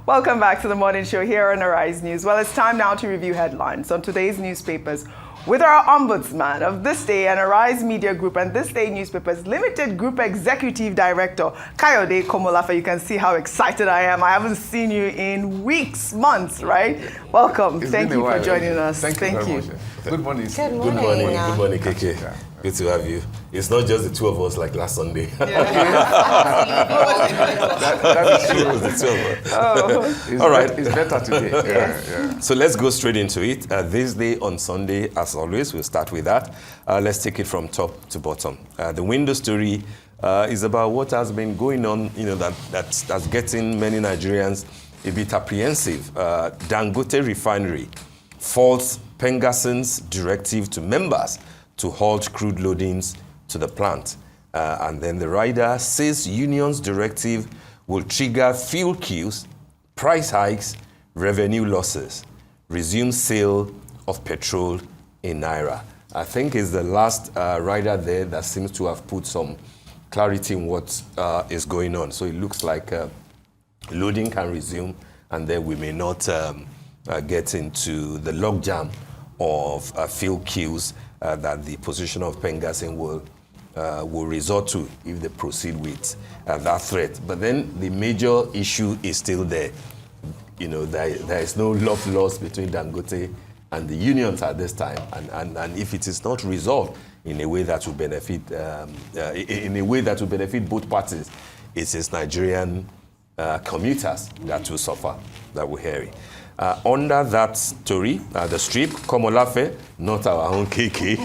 Welcome back to the morning show here on Arise News. Well, it's time now to review headlines on today's newspapers with our ombudsman of This Day and Arise Media Group and This Day Newspapers Limited Group Executive Director, Kayode Komolafe. You can see how excited I am. I haven't seen you in weeks, months, right? Welcome. Thank you for joining us. Thank you very much. Good morning. Good morning. Good morning, KK. Yeah. Good to have you. It's not just the two of us like last Sunday. That is true. It was the two of us. Oh. All right. It's better today. Yeah. So let's go straight into it. This day on Sunday, as always, we'll start with that. Let's take it from top to bottom. The window story is about what has been going on, that's getting many Nigerians a bit apprehensive. Dangote Refinery faults Pengason's directive to members to halt crude loadings to the plant. And then the rider says union's directive will trigger fuel queues, price hikes, revenue losses, resume sale of petrol in Naira. I think it's the last rider there that seems to have put some clarity in what is going on. So it looks like loading can resume, and then we may not get into the logjam of fuel queues that the position of Pengasin will resort to if they proceed with that threat. But then the major issue is still there. There is no love lost between Dangote and the unions at this time, and if it is not resolved in a way that will benefit both parties, it is Nigerian commuters that will suffer, that will hear it. Under that story, the strip, Komolafe, not our own KK.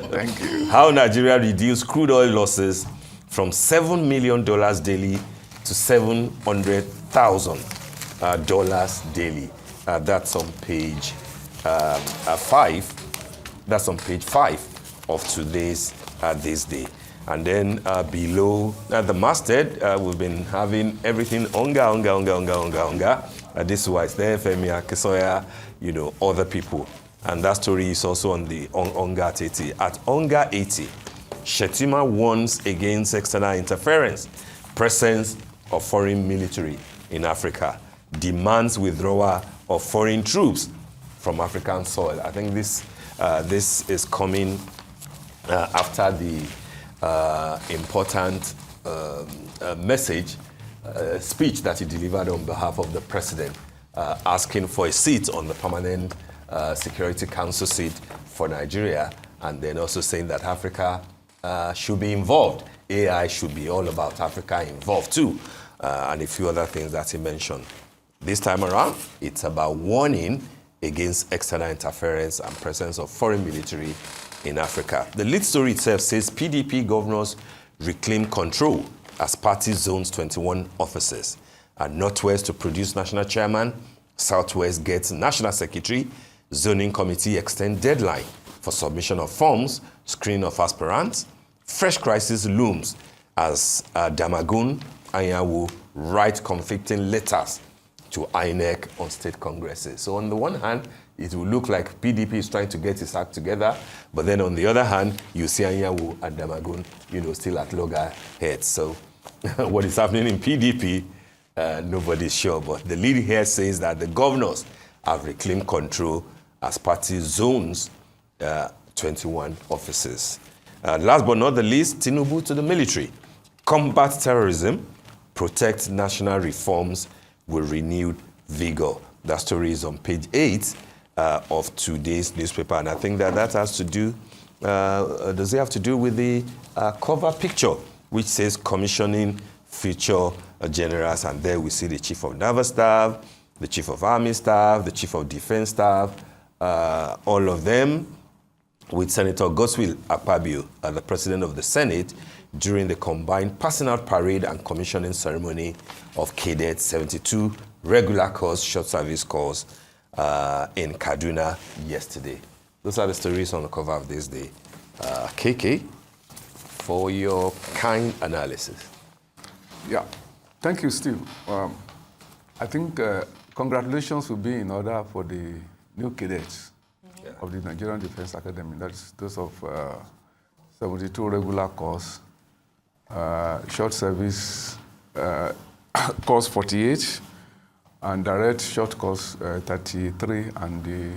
Thank you. How Nigeria reduced crude oil losses from $7 million daily to $700,000 daily. That's on page 5. That's on page 5 of today's This Day. And then below the masthead, we've been having everything onga. This is why it's there, Femi Akisoya, other people. And that story is also on the Onga 80. At Onga 80, Shetima warns against external interference, presence of foreign military in Africa, demands withdrawal of foreign troops from African soil. I think this is coming after the important speech that he delivered on behalf of the president, asking for a seat on the permanent Security Council seat for Nigeria, and then also saying that Africa should be involved. AI should be all about Africa involved too, and a few other things that he mentioned. This time around, it's about warning against external interference and presence of foreign military in Africa. The lead story itself says PDP governors reclaim control as party zones 21 offices. Northwest to produce national chairman, Southwest gets national secretary, zoning committee extend deadline for submission of forms, screening of aspirants. Fresh crisis looms as Damagun Anyanwu write conflicting letters to INEC on state congresses. So on the one hand, it will look like PDP is trying to get its act together, but then on the other hand, you see Anyanwu and Damagun, still at loggerheads. So what is happening in PDP, nobody's sure. But the lead here says that the governors have reclaimed control as party zones 21 offices. Last but not the least, Tinubu to the military. Combat terrorism, protect national reforms with renewed vigor. That story is on page 8 of today's newspaper. And I think that has to do, does it have to do with the cover picture, which says commissioning future generals. And there we see the Chief of Naval Staff, the Chief of Army Staff, the Chief of Defense Staff, all of them with Senator Godswill Akpabio, the President of the Senate, during the combined passing out parade and commissioning ceremony of Cadet 72 regular course, short service course in Kaduna yesterday. Those are the stories on the cover of This Day. KK, for your kind analysis. Yeah, thank you, Steve. I think congratulations will be in order for the new cadets of the Nigerian Defense Academy. That's those of 72 regular course, short service course 48, and direct short course 33 and the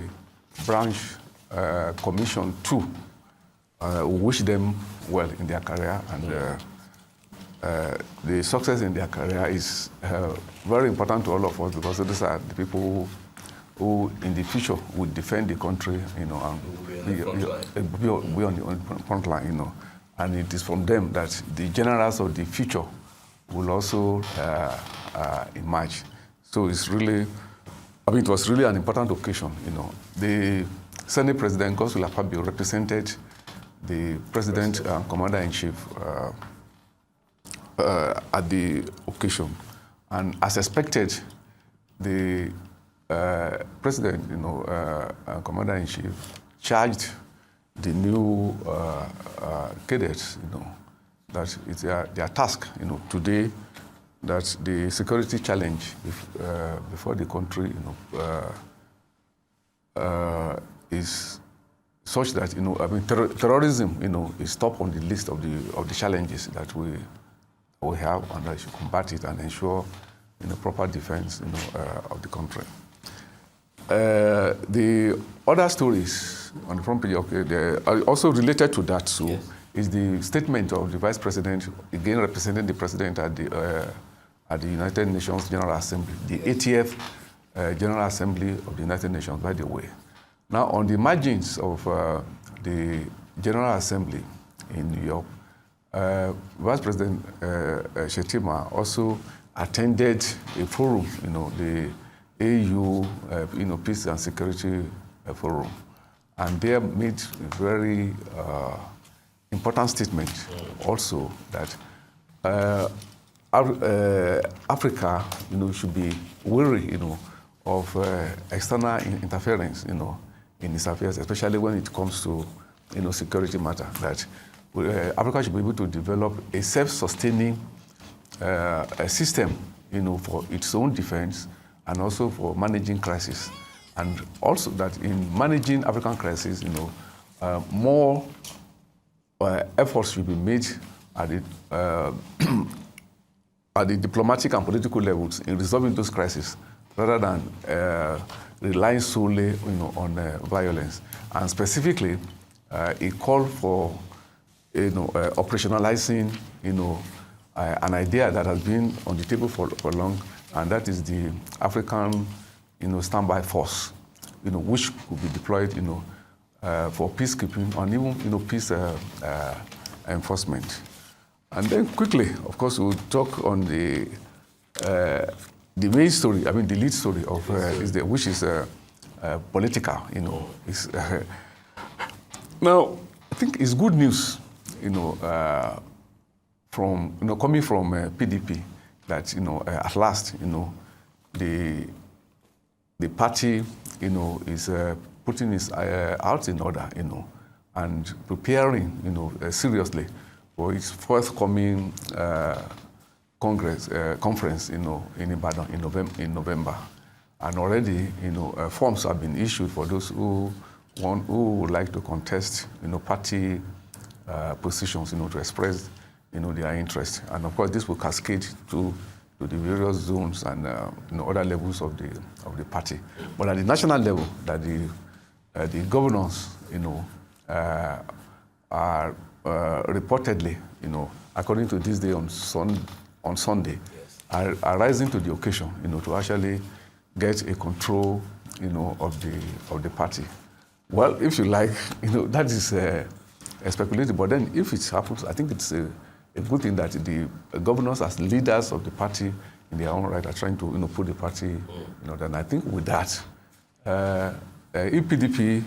branch commission 2. We wish them well in their career, and the success in their career is very important to all of us, because these are the people who in the future will defend the country, and be on the front line, and it is from them that the generals of the future will also emerge. So it's really, it was really an important occasion, The Senate President, Godswill Akpabio, represented the President and Commander-in-Chief at the occasion. And as expected, the President, and Commander-in-Chief charged the new cadets, that it's their task, today, that the security challenge before the country, is such that, terrorism, is top on the list of the challenges that we have, and that should combat it and ensure, proper defense, of the country. The other stories on the front page, they are also related to that. So, yes, is the statement of the Vice President, again representing the President at the United Nations General Assembly, the 80th General Assembly of the United Nations, by the way. Now, on the margins of the General Assembly in New York, Vice President Shetima also attended a forum, the AU, Peace and Security Forum, and they made a very important statement also that Africa, should be wary, of external interference, in its affairs, especially when it comes to, security matter. That Africa should be able to develop a self-sustaining system, for its own defense and also for managing crisis, and also that in managing African crisis, more efforts should be made at the diplomatic and political levels in resolving those crises, rather than relying solely, on violence. And specifically, a call for, operationalizing, an idea that has been on the table for long, and that is the African, standby force, which could be deployed, for peacekeeping and even, peace enforcement. And then quickly, of course, we'll talk on the main story. The lead story of which is political. Now, I think it's good news, from coming from PDP, that at last, the party, is putting its house in order, and preparing, seriously for its forthcoming conference, in Ibadan in November. And already, forms have been issued for those who would like to contest, party positions, to express, their interest. And of course, this will cascade to the various zones and other levels of the party. But at the national level, that the governors, are reportedly, according to this day on Sunday, yes, are rising to the occasion, to actually get a control, of the party. Well, if you like, that is speculative. But then, if it happens, I think it's a good thing that the governors, as leaders of the party, in their own right, are trying to, put the party, then I think with that, if PDP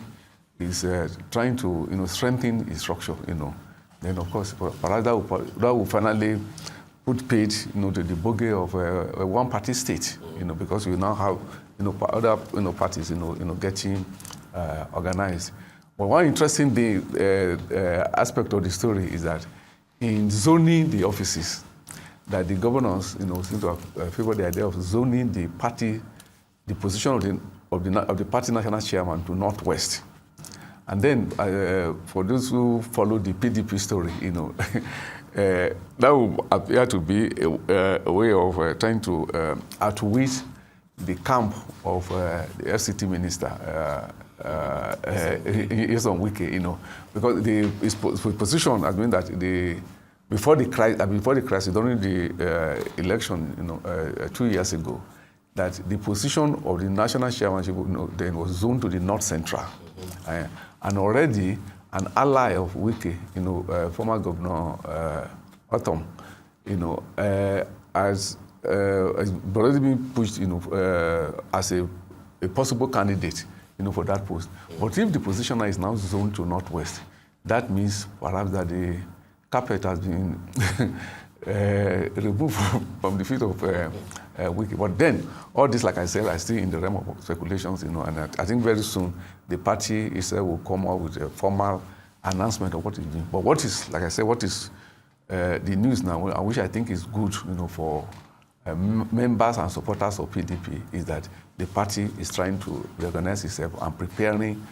is trying to, strengthen its structure, then of course, perhaps that will finally put paid, to the bogey of a one-party state, because we now have, other, parties, getting organized. But one interesting aspect of the story is that in zoning the offices, that the governors, seem to have favored the idea of zoning the party, the position of the party national chairman to Northwest. And then, for those who follow the PDP story, that will appear to be a way of trying to outwit the camp of the FCT minister is on Wiki, because his position has been that before the crisis, during the election, 2 years ago, that the position of the national chairmanship then was zoned to the North Central, and already an ally of Wiki, former Governor Autumn, has already been pushed, as a possible candidate, for that post. But if the positioner is now zoned to Northwest, that means perhaps that the carpet has been removed from the feet of Wiki. But then, all this, like I said, are still in the realm of speculations, and I think very soon the party itself will come up with a formal announcement of what is doing. But what is, like I said, what is the news now, which I think is good, for members and supporters of PDP, is that the party is trying to reorganize itself and preparing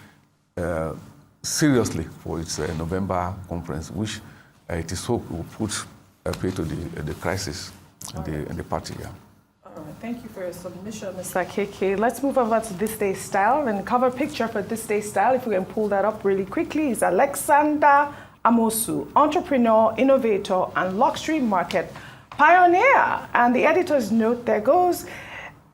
seriously for its November conference, which it is hoped will put a pay to the crisis in the party. Yeah. All right, thank you for your submission, Mr. KK. Let's move over to This Day Style, and cover picture for This Day Style, if we can pull that up really quickly, is Alexander Amosu, entrepreneur, innovator, and luxury market pioneer. And the editor's note there goes,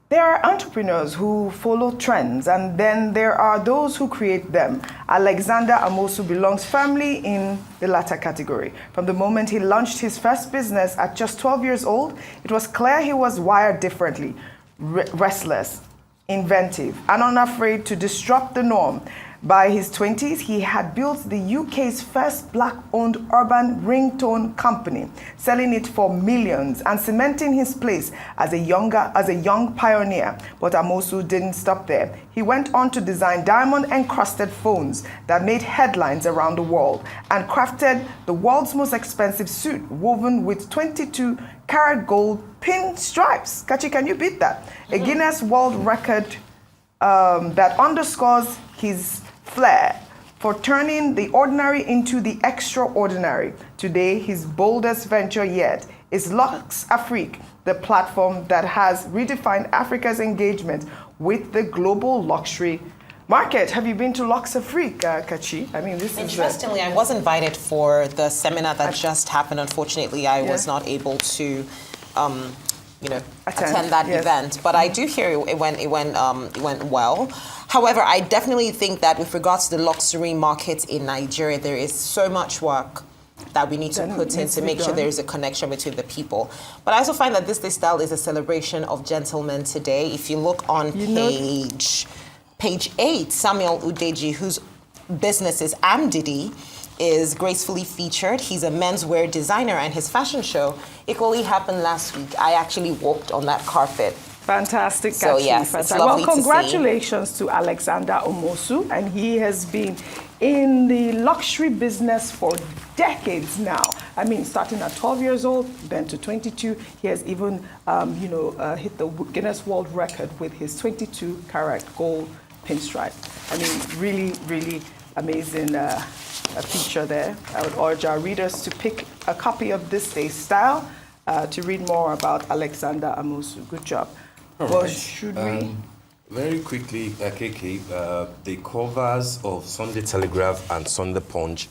there are entrepreneurs who follow trends, and then there are those who create them. Alexander Amosu belongs firmly in the latter category. From the moment he launched his first business at just 12 years old, it was clear he was wired differently, restless, inventive, and unafraid to disrupt the norm. By his 20s, he had built the UK's first black-owned urban ringtone company, selling it for millions and cementing his place as a young pioneer. But Amosu didn't stop there. He went on to design diamond-encrusted phones that made headlines around the world and crafted the world's most expensive suit woven with 22-karat gold pin stripes. Kachi, can you beat that? A Guinness World Record that underscores his flair for turning the ordinary into the extraordinary. Today, his boldest venture yet is Lux Afrique, the platform that has redefined Africa's engagement with the global luxury market. Have you been to Lux Afrique, Kachi? I mean, this Interestingly, I was invited for the seminar that just happened. Unfortunately, I was not able to attend that event, but I do hear it went well. However, I definitely think that with regards to the luxury market in Nigeria, there is so much work that we need to put in to make sure there is a connection between the people. But I also find that This Day Style is a celebration of gentlemen today. If you look on page 8, Samuel Udeji, whose business is Amdidi, is gracefully featured. He's a menswear designer, and his fashion show equally happened last week. I actually walked on that carpet. Fantastic. So yes, it's lovely well, congratulations to Alexander Amosu, and he has been in the luxury business for decades now. I mean, starting at 12 years old, then to 22, he has even, hit the Guinness World Record with his 22-karat gold pinstripe. I mean, really, really amazing feature there. I would urge our readers to pick a copy of This Day Style to read more about Alexander Amosu. Good job. Right. Should we? Very quickly, KK, the covers of Sunday Telegraph and Sunday Punch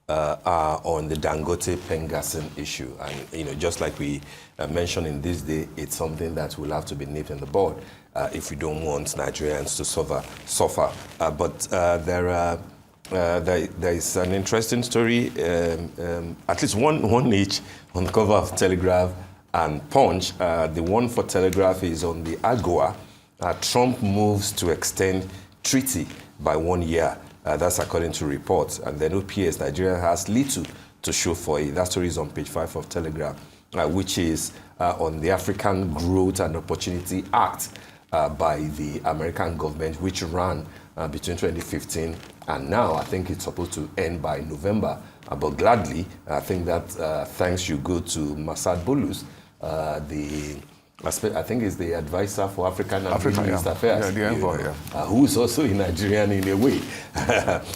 are on the Dangote Pengassin issue. And, just like we mentioned in This Day, it's something that will have to be nipped in the bud if we don't want Nigerians to suffer. But there is an interesting story, at least one each on the cover of Telegraph and Punch. The one for Telegraph is on the AGOA. Trump moves to extend treaty by 1 year. That's according to reports. And then OPS, Nigeria has little to show for it. That story is on page 5 of Telegraph, which is on the African Growth and Opportunity Act by the American government, which ran between 2015 and now. I think it's supposed to end by November. But gladly, I think that thanks should go to Masad Bolus, I think is the advisor for African and Middle East Affairs, the envoy, who's also a Nigerian in a way,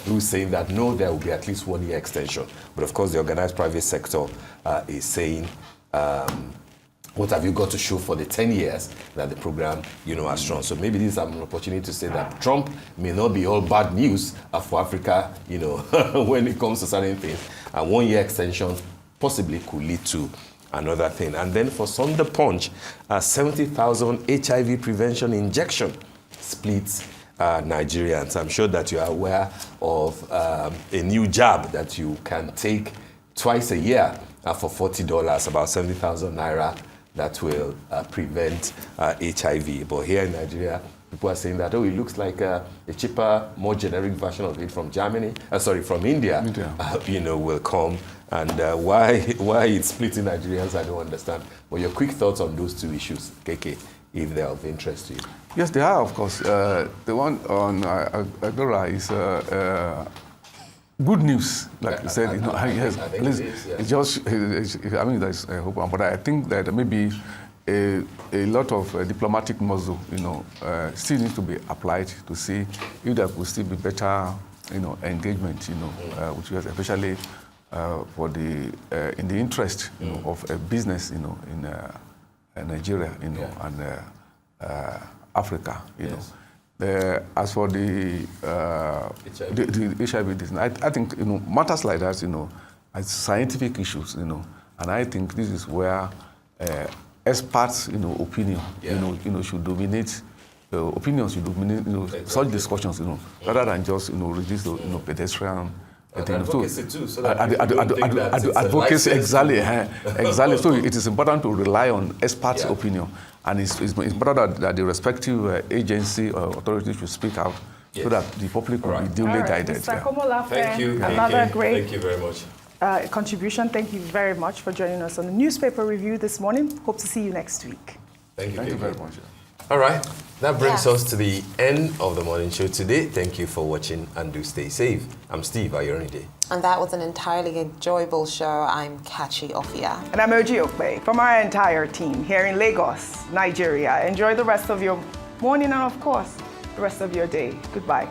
who's saying that no, there will be at least 1 year extension. But of course, the organized private sector is saying what have you got to show for the 10 years that the program, has run? So maybe this is an opportunity to say that Trump may not be all bad news for Africa, when it comes to certain things. And 1 year extension possibly could lead to another thing. And then for Sunday Punch, 70,000 HIV prevention injection splits Nigerians. I'm sure that you are aware of a new jab that you can take twice a year for $40, about 70,000 naira, that will prevent HIV. But here in Nigeria, people are saying that, it looks like a cheaper, more generic version of it from from India, will come. And why it's splitting Nigerians, I don't understand. But your quick thoughts on those two issues, KK, if they're of interest to you. Yes, they are, of course. The one on Agora is good news, like you said. Yes, at least it's just. There's hope, but I think that maybe a lot of diplomatic muscle, still needs to be applied to see if there could still be better, engagement, which is especially for the in the interest, of a business, in Nigeria, and Africa, Yes. As for the HIV business, I think matters like that, as scientific issues, and I think this is where experts, opinion, should dominate. Opinions should dominate, such discussions, rather than just reduce the pedestrian. Advocacy too, so that advocacy, exactly. So it is important to rely on experts' opinion, and it's important that the respective agency or authorities should speak out, so that the public will be duly guided. Mr. Komolafe, Thank you. Another great Thank you very much. Contribution. Thank you very much for joining us on the newspaper review this morning. Hope to see you next week. Thank you Thank you very much. All right, that brings us to the end of the morning show today. Thank you for watching, and do stay safe. I'm Steve Ayoronide. And that was an entirely enjoyable show. I'm Kachi Ofia. And I'm Oji Okpe from our entire team here in Lagos, Nigeria. Enjoy the rest of your morning and, of course, the rest of your day. Goodbye.